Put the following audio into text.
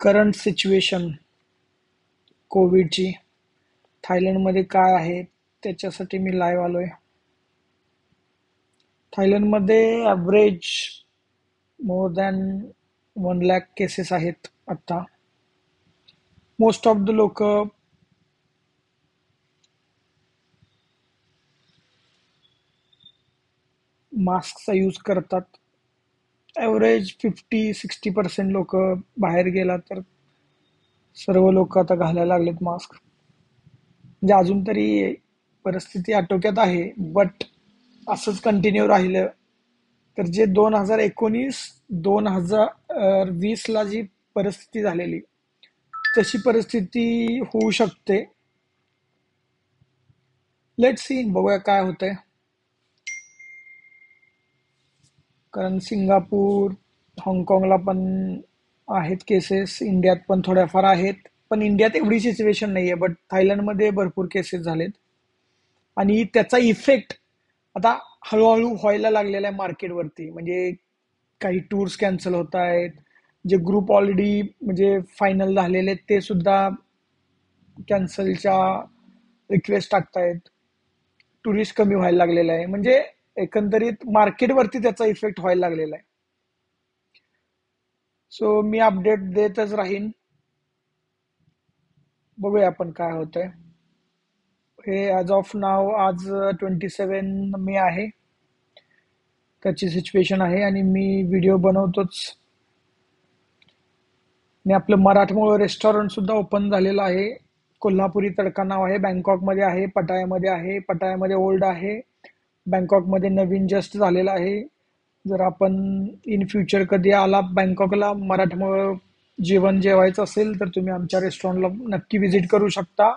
Current situation कोविडची थायलंडमध्ये काय आहे त्याच्यासाठी मी लाईव्ह आलोय. थायलंडमध्ये average more than 1 lakh cases आहेत आता. मोस्ट ऑफ द लोक मास्कचा यूज करतात. ॲव्हरेज 50-60% लोक बाहेर गेला तर सर्व लोक आता घालायला लागलेत मास्क. म्हणजे अजून तरी परिस्थिती आटोक्यात आहे, बट असंच कंटिन्यू राहिलं तर जे 2019 2020ला जी परिस्थिती झालेली तशी परिस्थिती होऊ शकते. लेट सी, बघूया काय होतंय. कारण सिंगापूर, हाँगकाँगला पण आहेत केसेस, इंडियात पण थोड्याफार आहेत. पण इंडियात एवढी सिच्युएशन नाहीये, बट थायलंडमध्ये भरपूर केसेस झालेत. आणि त्याचा इफेक्ट आता हळूहळू व्हायला लागलेला आहे मार्केटवरती. म्हणजे काही टूर्स कॅन्सल होत आहेत, जे ग्रुप ऑलरेडी म्हणजे फायनल झालेले आहेत ते सुद्धा कॅन्सलच्या रिक्वेस्ट टाकतायत. टुरिस्ट कमी व्हायला लागलेला आहे. म्हणजे एकंदरीत मार्केटवरती त्याचा इफेक्ट व्हायला लागलेला आहे. सो मी अपडेट देतच राहीन. बघूया आपण काय होतंय. हे ॲज ऑफ नाव आज 27 मे आहे, त्याची सिच्युएशन आहे आणि मी व्हिडिओ बनवतोच. आणि आपलं मराठमोळं रेस्टॉरंट सुद्धा ओपन झालेलं आहे. कोल्हापुरी तडका नाव आहे. बँकॉकमध्ये आहे, पटायामध्ये आहे. पटायामध्ये ओल्ड आहे, बँकॉकमध्ये नवीन जस्ट झालेलं आहे. जर आपण इन फ्युचर कधी आला बँकॉकला मराठमोळं जेवण जेवायचं असेल तर तुम्ही आमच्या रेस्टॉरंटला नक्की व्हिजिट करू शकता.